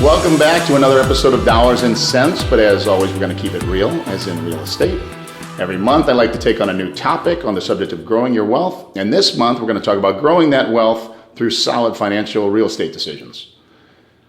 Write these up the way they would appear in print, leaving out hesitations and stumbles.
Welcome back to another episode of Dollars and Cents, but as always, we're going to keep it real, as in real estate. Every month, I like to take on a new topic on the subject of growing your wealth, and this month, we're going to talk about growing that wealth through solid financial real estate decisions.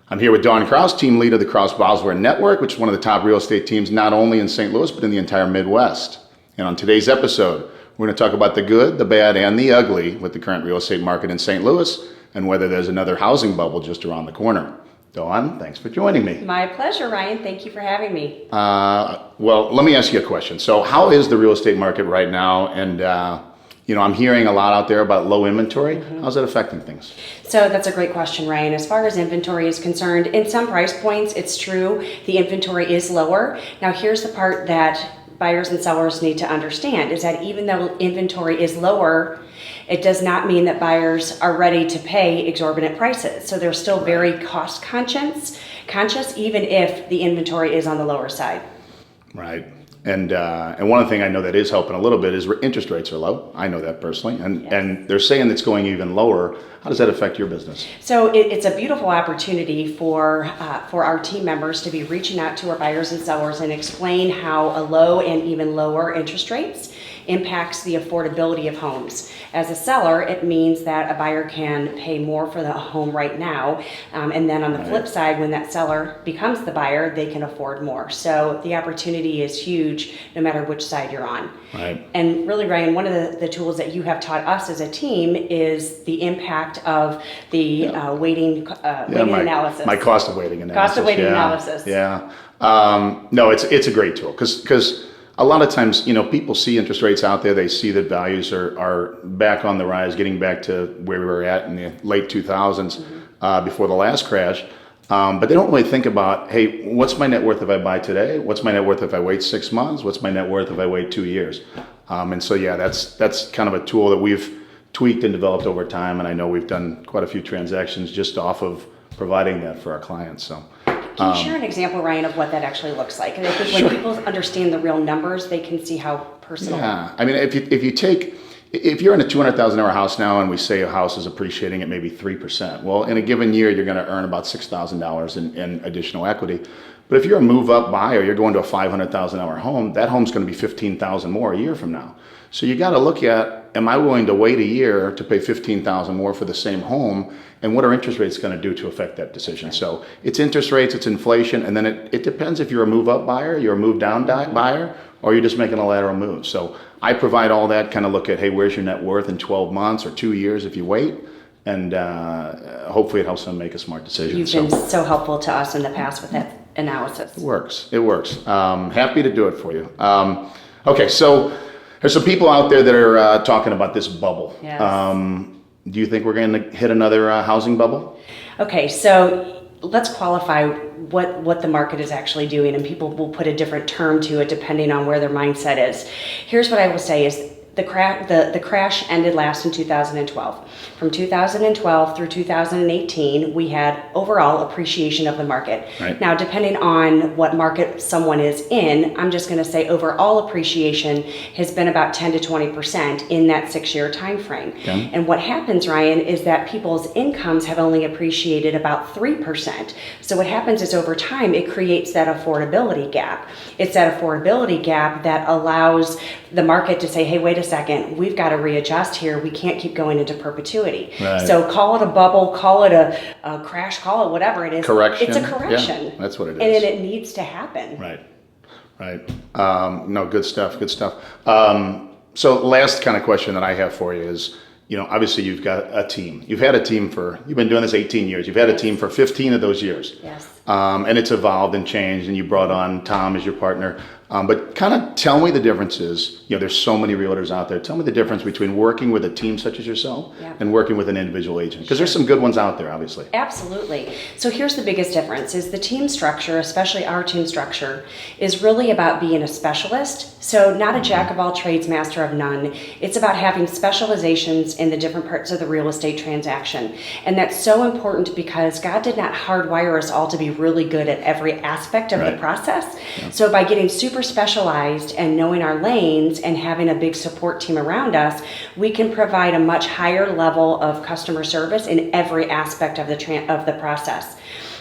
I'm here with Dawn Krause, team lead of the Krause Basler Network, which is one of the top real estate teams not only in St. Louis, but in the entire Midwest. And on today's episode, we're going to talk about the good, the bad, and the ugly with the current real estate market in St. Louis, and whether there's another housing bubble just around the corner. Dawn, thanks for joining me. My pleasure, Ryan. Thank you for having me. Well, let me ask you a question. So how is the real estate market right now? And, I'm hearing a lot out there about low inventory. Mm-hmm. How's that affecting things? So that's a great question, Ryan. As far as inventory is concerned, in some price points, it's true, the inventory is lower. Now, here's the part that buyers and sellers need to understand is that even though inventory is lower, it does not mean that buyers are ready to pay exorbitant prices. So they're still very cost conscious, even if the inventory is on the lower side. Right. And one thing I know that is helping a little bit is interest rates are low. I know that personally. And they're saying it's going even lower. How does that affect your business? So it's a beautiful opportunity for our team members to be reaching out to our buyers and sellers and explain how a low and even lower interest rates impacts the affordability of homes. As a seller, it means that a buyer can pay more for the home right now. And then on the flip side, when that seller becomes the buyer, they can afford more. So the opportunity is huge no matter which side you're on. Right. And really, Ryan, one of the tools that you have taught us as a team is the impact of the waiting analysis. My cost of waiting analysis. Cost of waiting analysis. Yeah. No, it's a great tool because a lot of times, people see interest rates out there. They see that values are back on the rise, getting back to where we were at in the late 2000s before the last crash. But they don't really think about, hey, what's my net worth if I buy today? What's my net worth if I wait 6 months? What's my net worth if I wait 2 years? And so, that's kind of a tool that we've tweaked and developed over time. And I know we've done quite a few transactions just off of providing that for our clients. So. Can you share an example, Ryan, of what that actually looks like? And I think when people understand the real numbers, they can see how personal. Yeah, I mean, if you're in a $200,000 house now, and we say a house is appreciating at maybe 3%, well, in a given year, you're going to earn about $6,000 in additional equity. But if you're a move-up buyer, you're going to a $500,000 home. That home's going to be $15,000 more a year from now. So you got to look at, am I willing to wait a year to pay $15,000 more for the same home? And what are interest rates going to do to affect that decision? So it's interest rates, it's inflation, and then it depends if you're a move-up buyer, you're a move-down buyer, or you're just making a lateral move. So I provide all that, kind of look at, hey, where's your net worth in 12 months or 2 years if you wait? And hopefully it helps them make a smart decision. You've been so helpful to us in the past with that analysis. It works. Happy to do it for you. Okay, so there's some people out there that are talking about this bubble. Yes. Do you think we're going to hit another housing bubble? Okay, so let's qualify what the market is actually doing, and people will put a different term to it depending on where their mindset is. Here's what I will say is the crash ended last in 2012. From 2012 through 2018, we had overall appreciation of the market. Right. Now, depending on what market someone is in, I'm just going to say overall appreciation has been about 10 to 20% in that 6-year time frame. Okay. And what happens, Ryan, is that people's incomes have only appreciated about 3%. So what happens is over time, it creates that affordability gap. It's that affordability gap that allows the market to say, hey, wait a second, we've got to readjust here. We can't keep going into perpetuity. Right. So call it a bubble, call it a crash, call it whatever it is. Correction. It's a correction. Yeah, that's what it is. And it needs to happen. Right. No, good stuff. So last kind of question that I have for you is, obviously you've got a team. You've been doing this 18 years. You've had a team for 15 of those years. Yes. And it's evolved and changed, and you brought on Tom as your partner. But kind of tell me the differences. There's so many realtors out there. Tell me the difference between working with a team such as yourself and working with an individual agent. Because there's some good ones out there, obviously. Absolutely. So here's the biggest difference is the team structure, especially our team structure, is really about being a specialist. So not a jack of all trades, master of none. It's about having specializations in the different parts of the real estate transaction. And that's so important because God did not hardwire us all to be really good at every aspect of the process. Yeah. So by getting super specialized and knowing our lanes and having a big support team around us, we can provide a much higher level of customer service in every aspect of the process.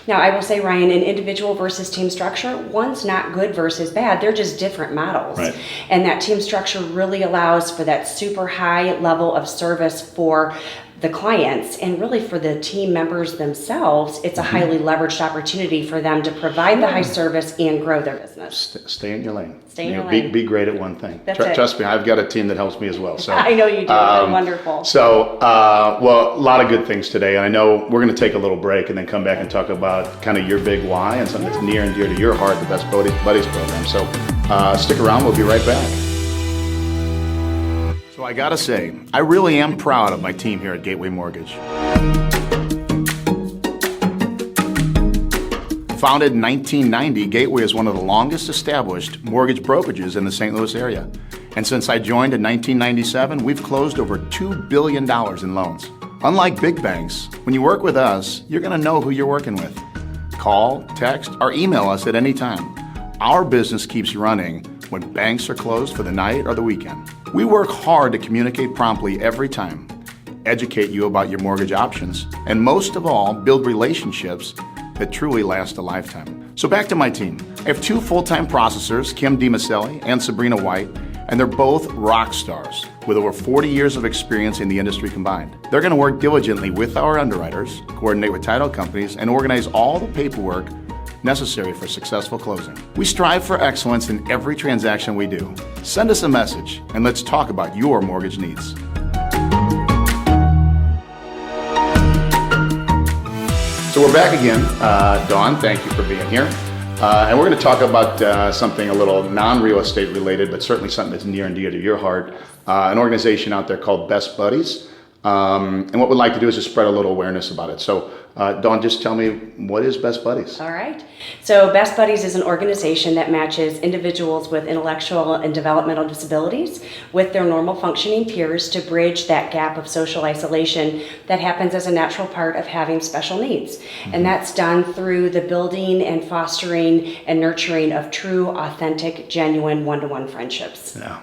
Now, I will say, Ryan, an individual versus team structure, one's not good versus bad. They're just different models. Right. And that team structure really allows for that super high level of service for the clients and really for the team members themselves. It's a highly leveraged opportunity for them to provide the high service and grow their business. Stay in your lane. Stay in your lane. Be great at one thing. That's it. Trust me, I've got a team that helps me as well. So I know you do. They're wonderful. So, well, a lot of good things today. And I know we're going to take a little break and then come back and talk about kind of your big why and something that's near and dear to your heart, the Best Buddies program. So stick around. We'll be right back. So I got to say, I really am proud of my team here at Gateway Mortgage. Founded in 1990, Gateway is one of the longest established mortgage brokerages in the St. Louis area. And since I joined in 1997, we've closed over $2 billion in loans. Unlike big banks, when you work with us, you're going to know who you're working with. Call, text, or email us at any time. Our business keeps running when banks are closed for the night or the weekend. We work hard to communicate promptly every time, educate you about your mortgage options, and most of all, build relationships that truly last a lifetime. So back to my team. I have 2 full-time processors, Kim DiMaselli and Sabrina White, and they're both rock stars with over 40 years of experience in the industry combined. They're going to work diligently with our underwriters, coordinate with title companies, and organize all the paperwork necessary for successful closing. We strive for excellence in every transaction we do. Send us a message and let's talk about your mortgage needs. So we're back again. Dawn, thank you for being here. And we're going to talk about something a little non-real estate related, but certainly something that's near and dear to your heart. An organization out there called Best Buddies. And what we'd like to do is just spread a little awareness about it. So Dawn, just tell me, what is Best Buddies? All right. So Best Buddies is an organization that matches individuals with intellectual and developmental disabilities with their normal functioning peers to bridge that gap of social isolation that happens as a natural part of having special needs. Mm-hmm. And that's done through the building and fostering and nurturing of true, authentic, genuine one-to-one friendships. Yeah.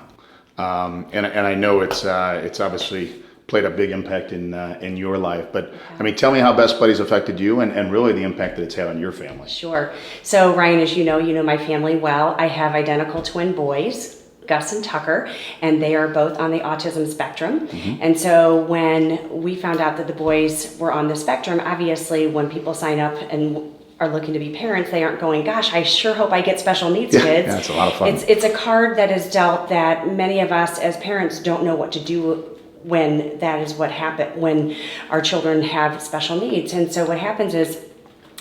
And I know it's obviously played a big impact in your life. But I mean, tell me how Best Buddies affected you and really the impact that it's had on your family. Sure. So Ryan, as you know my family well. I have identical twin boys, Gus and Tucker, and they are both on the autism spectrum. Mm-hmm. And so when we found out that the boys were on the spectrum, obviously when people sign up and are looking to be parents, they aren't going, gosh, I sure hope I get special needs kids. Yeah, it's a lot of fun. It's a card that is dealt that many of us as parents don't know what to do when that is what happened, when our children have special needs. And so what happens is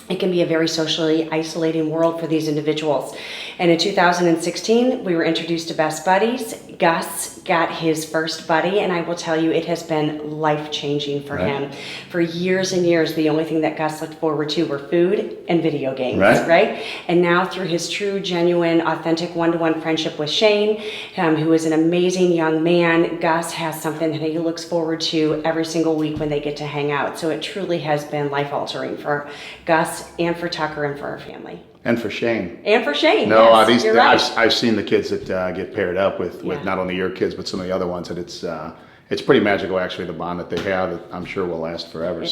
it can be a very socially isolating world for these individuals. And in 2016, we were introduced to Best Buddies. Gus got his first buddy, and I will tell you, it has been life-changing for him. For years and years, the only thing that Gus looked forward to were food and video games, right? And now through his true, genuine, authentic one-to-one friendship with Shane, who is an amazing young man, Gus has something that he looks forward to every single week when they get to hang out. So it truly has been life-altering for Gus and for Tucker and for our family. And for Shane. And for Shane, no, yes, you're right. I've seen the kids that get paired up with not only your kids, but some of the other ones, and it's pretty magical, actually, the bond that they have that I'm sure will last forever.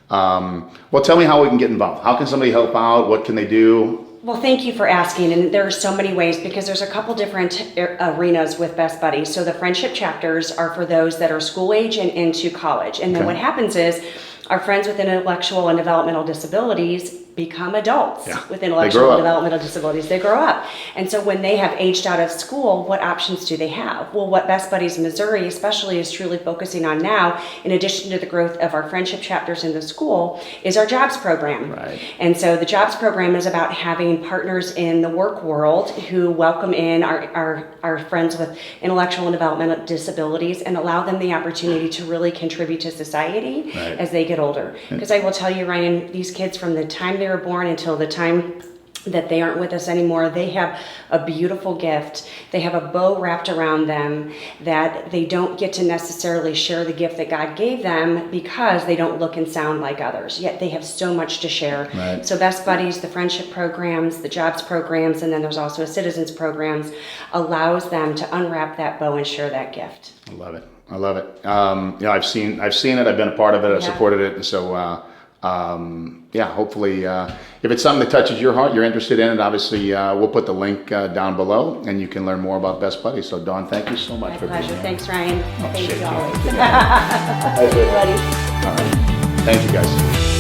Well, tell me how we can get involved. How can somebody help out? What can they do? Well, thank you for asking, and there are so many ways because there's a couple different arenas with Best Buddies. So the friendship chapters are for those that are school age and into college, and then what happens is our friends with intellectual and developmental disabilities become adults with intellectual and developmental disabilities. They grow up. And so when they have aged out of school, what options do they have? Well, what Best Buddies Missouri especially is truly focusing on now, in addition to the growth of our friendship chapters in the school, is our jobs program. Right. And so the jobs program is about having partners in the work world who welcome in our friends with intellectual and developmental disabilities and allow them the opportunity to really contribute to society as they get older. Because I will tell you, Ryan, these kids from the time they were born until the time that they aren't with us anymore, they have a beautiful gift. They have a bow wrapped around them that they don't get to necessarily share the gift that God gave them because they don't look and sound like others, yet they have so much to share. Right. So Best Buddies, the friendship programs, the jobs programs, and then there's also a citizens programs, allows them to unwrap that bow and share that gift. I love it. I've seen it. I've been a part of it. I've supported it. And so yeah, hopefully, if it's something that touches your heart, you're interested in it, obviously, we'll put the link down below, and you can learn more about Best Buddies. So, Dawn, thank you so much for being Pleasure. here. Thanks, Ryan. Thank shit, you yeah. always. Yeah. Ready. All right. Thank you, guys.